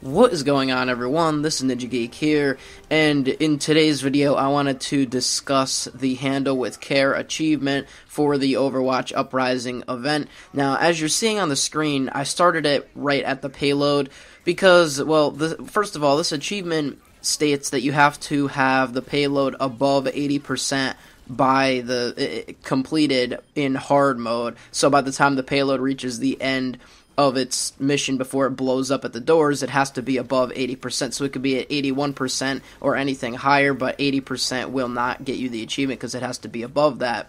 What is going on, everyone? This is NinjaGeek here, and in today's video I wanted to discuss the Handle with Care achievement for the Overwatch Uprising event. Now, as you're seeing on the screen, I started it right at the payload because, well, first of all, this achievement states that you have to have the payload above 80% by the completed in hard mode. So by the time the payload reaches the end of its mission before it blows up at the doors, it has to be above 80%. So it could be at 81% or anything higher, but 80% will not get you the achievement because it has to be above that.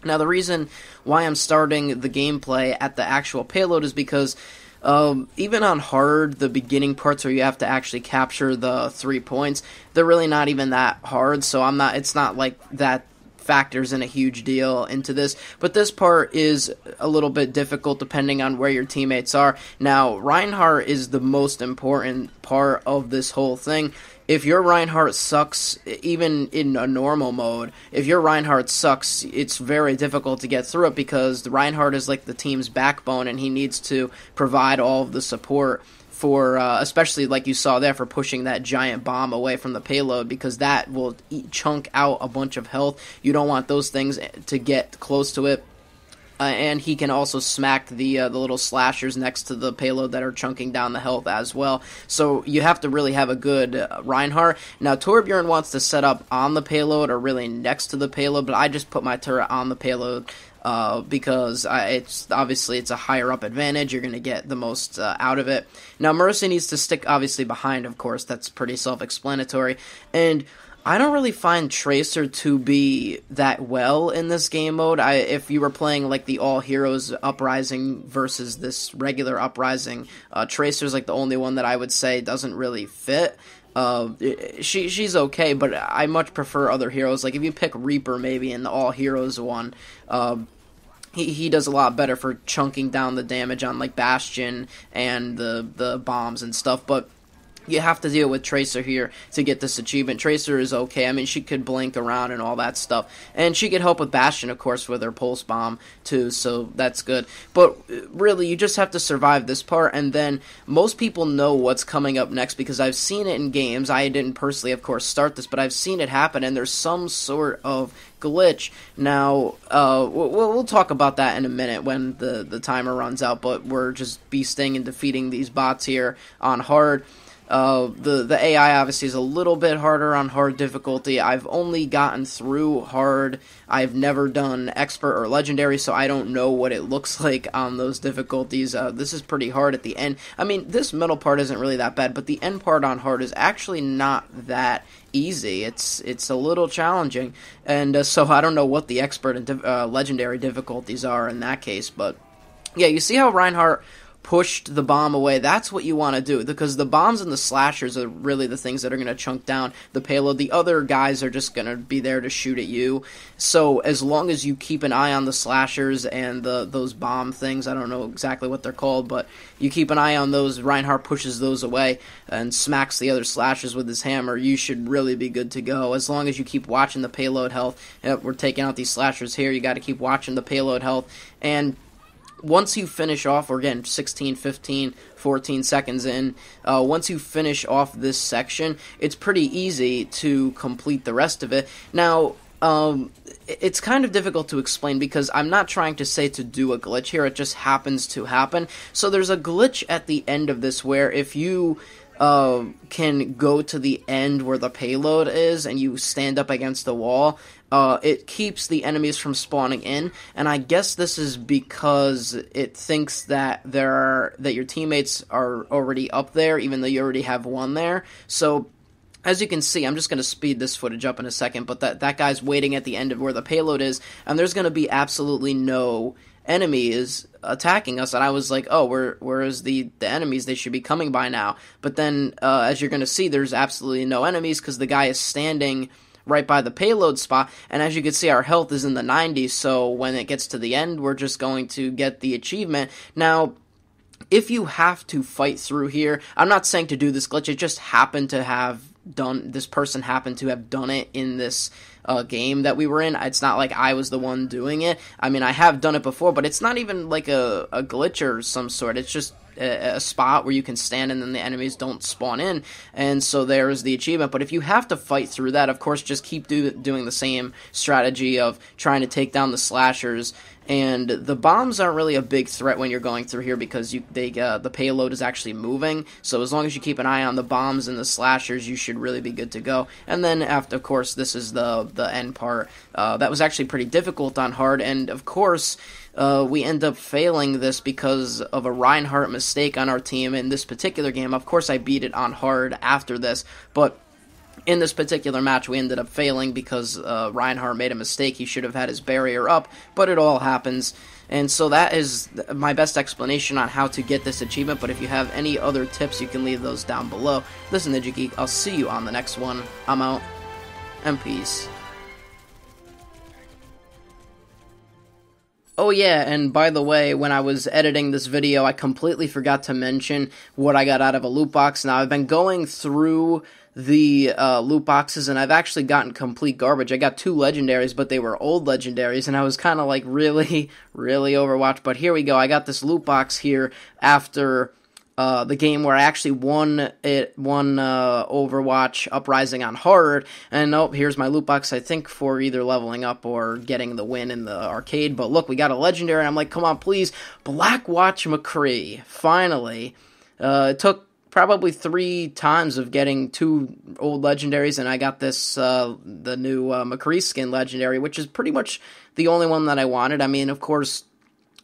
Now, the reason why I'm starting the gameplay at the actual payload is because even on hard, the beginning parts where you have to actually capture the 3 points, they're really not even that hard, so it's not like that factors in a huge deal into this, but this part is a little bit difficult depending on where your teammates are. Now, Reinhardt is the most important part of this whole thing. If your Reinhardt sucks, even in a normal mode, if your Reinhardt sucks, it's very difficult to get through it because the Reinhardt is like the team's backbone and he needs to provide all of the support for, especially like you saw there, for pushing that giant bomb away from the payload, because that will chunk out a bunch of health. You don't want those things to get close to it. And he can also smack the little slashers next to the payload that are chunking down the health as well. So you have to really have a good Reinhardt. Now, Torbjorn wants to set up on the payload or really next to the payload, but I just put my turret on the payload because it's a higher up advantage. You're going to get the most out of it. Now, Mercy needs to stick obviously behind, of course. That's pretty self-explanatory. And I don't really find Tracer to be that well in this game mode. If you were playing like the All Heroes Uprising versus this regular Uprising, Tracer's like the only one that I would say doesn't really fit. She's okay, but I much prefer other heroes. Like if you pick Reaper maybe in the All Heroes one, he does a lot better for chunking down the damage on like Bastion and the bombs and stuff, but you have to deal with Tracer here to get this achievement. Tracer is okay. I mean, she could blink around and all that stuff. And she could help with Bastion, of course, with her Pulse Bomb, too, so that's good. But really, you just have to survive this part, and then most people know what's coming up next because I've seen it in games. I didn't personally, of course, start this, but I've seen it happen, and there's some sort of glitch. Now, we'll talk about that in a minute when the timer runs out, but we're just beasting and defeating these bots here on hard. The AI obviously is a little bit harder on hard difficulty. I've only gotten through hard. I've never done expert or legendary, so I don't know what it looks like on those difficulties. This is pretty hard at the end. I mean, this middle part isn't really that bad, but the end part on hard is actually not that easy. It's a little challenging, and so I don't know what the expert and legendary difficulties are in that case, but yeah, you see how Reinhardt pushed the bomb away. That's what you want to do, because the bombs and the slashers are really the things that are going to chunk down the payload. The other guys are just going to be there to shoot at you. So as long as you keep an eye on the slashers and those bomb things, I don't know exactly what they're called, but you keep an eye on those, Reinhardt pushes those away and smacks the other slashers with his hammer, you should really be good to go. As long as you keep watching the payload health. We're taking out these slashers here. You got to keep watching the payload health, and once you finish off, or again, 16, 15, 14 seconds in, once you finish off this section, it's pretty easy to complete the rest of it. Now, it's kind of difficult to explain because I'm not trying to say to do a glitch here, it just happens to happen. So there's a glitch at the end of this where if you can go to the end where the payload is and you stand up against the wall, it keeps the enemies from spawning in, and I guess this is because it thinks that your teammates are already up there, even though you already have one there. So as you can see, I'm just going to speed this footage up in a second, but that guy's waiting at the end of where the payload is, and there's going to be absolutely no enemy is attacking us, and I was like, oh, where is the enemies? They should be coming by now. But then, as you're going to see, there's absolutely no enemies because the guy is standing right by the payload spot, and as you can see, our health is in the 90s, so when it gets to the end, we're just going to get the achievement. Now, if you have to fight through here, I'm not saying to do this glitch, it just happened to have this person happened to have done it in this game that we were in. It's not like I was the one doing it. I mean, I have done it before, but it's not even like a glitch or some sort. It's just a spot where you can stand and then the enemies don't spawn in, and so there's the achievement. But if you have to fight through that, of course, just keep doing the same strategy of trying to take down the slashers. And the bombs aren't really a big threat when you're going through here because the payload is actually moving. So as long as you keep an eye on the bombs and the slashers, you should really be good to go. And then after, of course, this is the end part. That was actually pretty difficult on hard, and of course, we end up failing this because of a Reinhardt mistake on our team in this particular game. Of course, I beat it on hard after this, but in this particular match, we ended up failing because Reinhardt made a mistake. He should have had his barrier up, but it all happens. And so that is my best explanation on how to get this achievement, but if you have any other tips, you can leave those down below. This is NinjaGeek. I'll see you on the next one. I'm out, and peace. Oh yeah, and by the way, when I was editing this video, I completely forgot to mention what I got out of a loot box. Now, I've been going through the loot boxes, and I've actually gotten complete garbage. I got 2 legendaries, but they were old legendaries, and I was kind of like, really Overwatch. But here we go. I got this loot box here after the game where I actually won Overwatch Uprising on hard, and oh, here's my loot box, I think for either leveling up or getting the win in the arcade. But look, we got a legendary, and I'm like, come on, please, Blackwatch McCree, finally. It took probably 3 times of getting 2 old legendaries, and I got this, the new McCree skin legendary, which is pretty much the only one that I wanted. I mean, of course,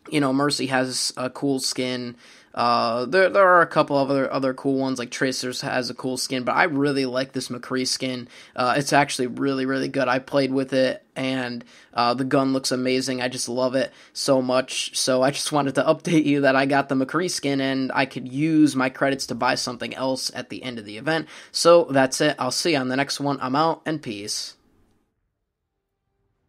you know, Mercy has a cool skin. There are a couple of other cool ones, like Tracers has a cool skin, but I really like this McCree skin. It's actually really good. I played with it, and the gun looks amazing. I just love it so much. So I just wanted to update you that I got the McCree skin, and I could use my credits to buy something else at the end of the event. So that's it. I'll see you on the next one. I'm out, and peace.